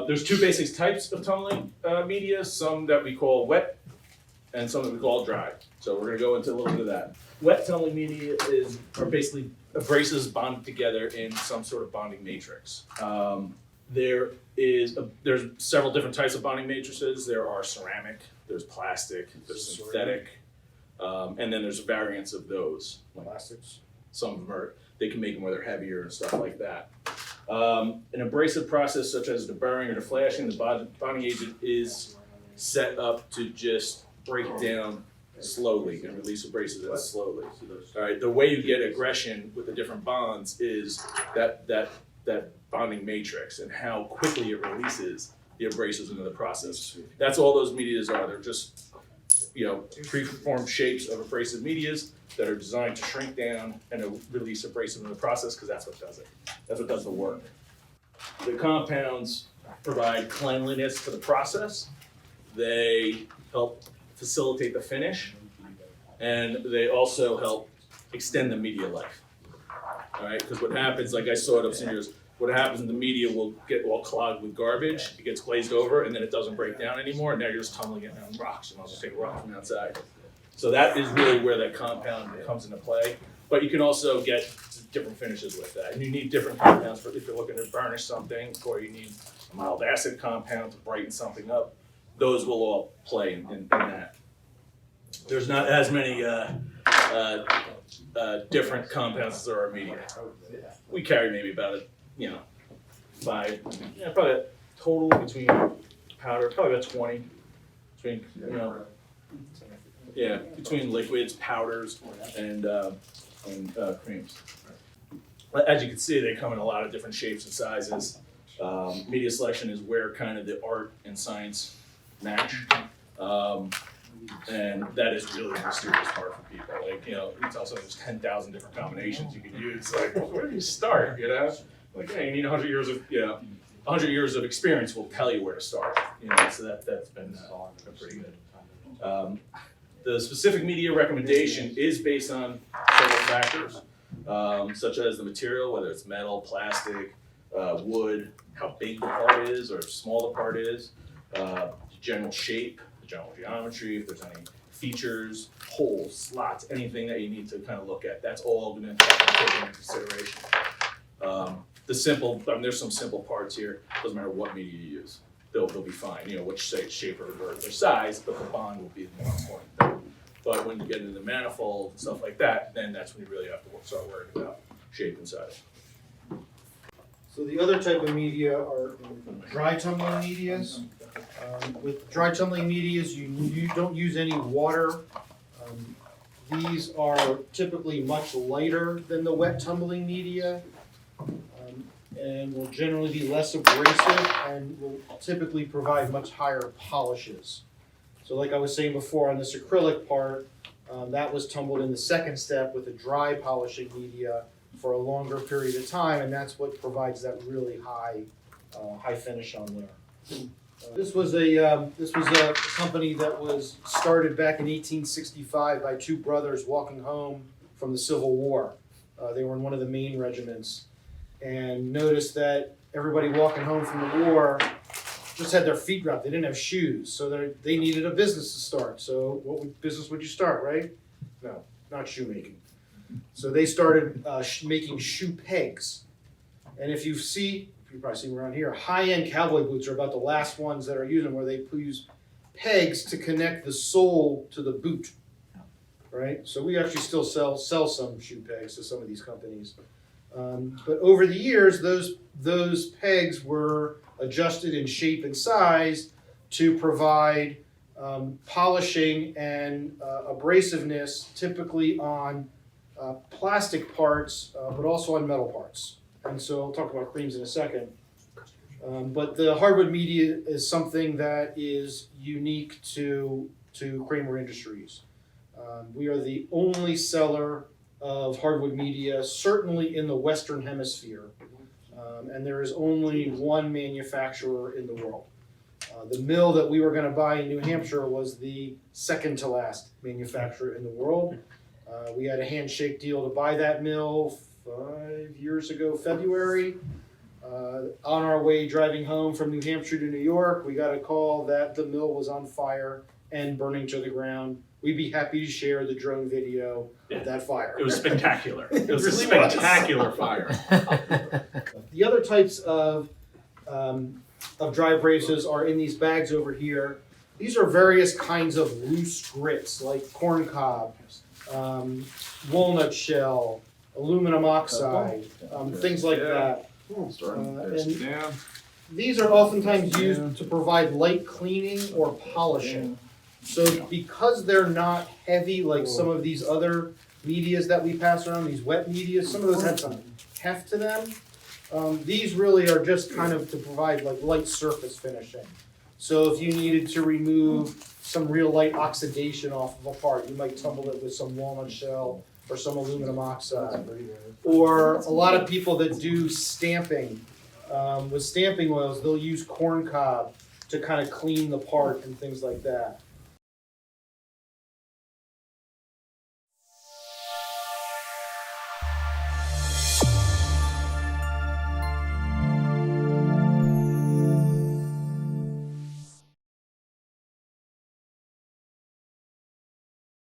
There's two basic types of tumbling media, some that we call wet and some that we call dry. So we're gonna go into a little bit of that. Wet tumbling media are basically abrasives bonded together in some sort of bonding matrix. There's several different types of bonding matrices. There are ceramic, there's plastic, there's synthetic, and then there's variants of those. Plastics. Some of them they can make them where they're heavier and stuff like that. An abrasive process such as deburring or deflashing, the bonding agent is set up to just break down slowly and release abrasives slowly. All right, the way you get aggression with the different bonds is that bonding matrix and how quickly it releases the abrasives into the process. That's all those medias are. They're just preformed shapes of abrasive medias that are designed to shrink down and release abrasive in the process, because that's what does it. That's what does the work. The compounds provide cleanliness to the process. They help facilitate the finish, and they also help extend the media life. All right, because what happens, like I saw it upstairs, what happens, the media will get all clogged with garbage, it gets glazed over, and then it doesn't break down anymore, and now you're just tumbling it down rocks, and I'll just take a rock from outside. So that is really where that compound comes into play. But you can also get different finishes with that. And you need different compounds for if you're looking to burnish something, or you need a mild acid compound to brighten something up. Those will all play in that. There's not as many different compounds as there are media. We carry maybe about probably a total between powder, probably about 20 between between liquids, powders, and creams. As you can see, they come in a lot of different shapes and sizes. Media selection is where kind of the art and science match. And that is really the mysterious part for people. Like, you tell someone there's 10,000 different combinations you can use. Like, where do you start, Like, you need 100 years of, 100 years of experience will tell you where to start. So that's been pretty good. The specific media recommendation is based on several factors, such as the material, whether it's metal, plastic, wood, how big the part is or small the part is, the general shape, the general geometry, if there's any features, holes, slots, anything that you need to kind of look at. That's all going to take into consideration. There's some simple parts here. Doesn't matter what media you use. They'll be fine, which shape or size, but the bond will be the more important thing. But when you get into the manifold and stuff like that, then that's when you really have to start worrying about shape and size. So the other type of media are dry tumbling medias. With dry tumbling medias, you don't use any water. These are typically much lighter than the wet tumbling media. And will generally be less abrasive and will typically provide much higher polishes. So like I was saying before on this acrylic part, that was tumbled in the second step with a dry polishing media for a longer period of time, and that's what provides that really high finish on there. This was a company that was started back in 1865 by two brothers walking home from the Civil War. They were in one of the Maine regiments, and noticed that everybody walking home from the war just had their feet wrapped. They didn't have shoes, so they needed a business to start. So what business would you start, right? No, not shoemaking. So they started making shoe pegs. And if you've probably seen them around here, high-end cowboy boots are about the last ones that are using, where they use pegs to connect the sole to the boot, right? So we actually still sell some shoe pegs to some of these companies. But over the years, those pegs were adjusted in shape and size to provide polishing and abrasiveness, typically on plastic parts, but also on metal parts. And so I'll talk about creams in a second. But the hardwood media is something that is unique to Kramer Industries. We are the only seller of hardwood media, certainly in the Western Hemisphere, and there is only one manufacturer in the world. The mill that we were going to buy in New Hampshire was the second to last manufacturer in the world. We had a handshake deal to buy that mill 5 years ago, February. On our way driving home from New Hampshire to New York, we got a call that the mill was on fire and burning to the ground. We'd be happy to share the drone video of that fire. It was spectacular. It was a really was. spectacular fire. The other types of dry abrasives are in these bags over here. These are various kinds of loose grits like corn cob, walnut shell, aluminum oxide, things like that. And these are oftentimes used to provide light cleaning or polishing. So because they're not heavy like some of these other medias that we pass around, these wet medias, some of those have some heft to them. These really are just kind of to provide like light surface finishing. So if you needed to remove some real light oxidation off of a part, you might tumble it with some walnut shell or some aluminum oxide. Or a lot of people that do stamping, with stamping oils, they'll use corn cob to kind of clean the part and things like that.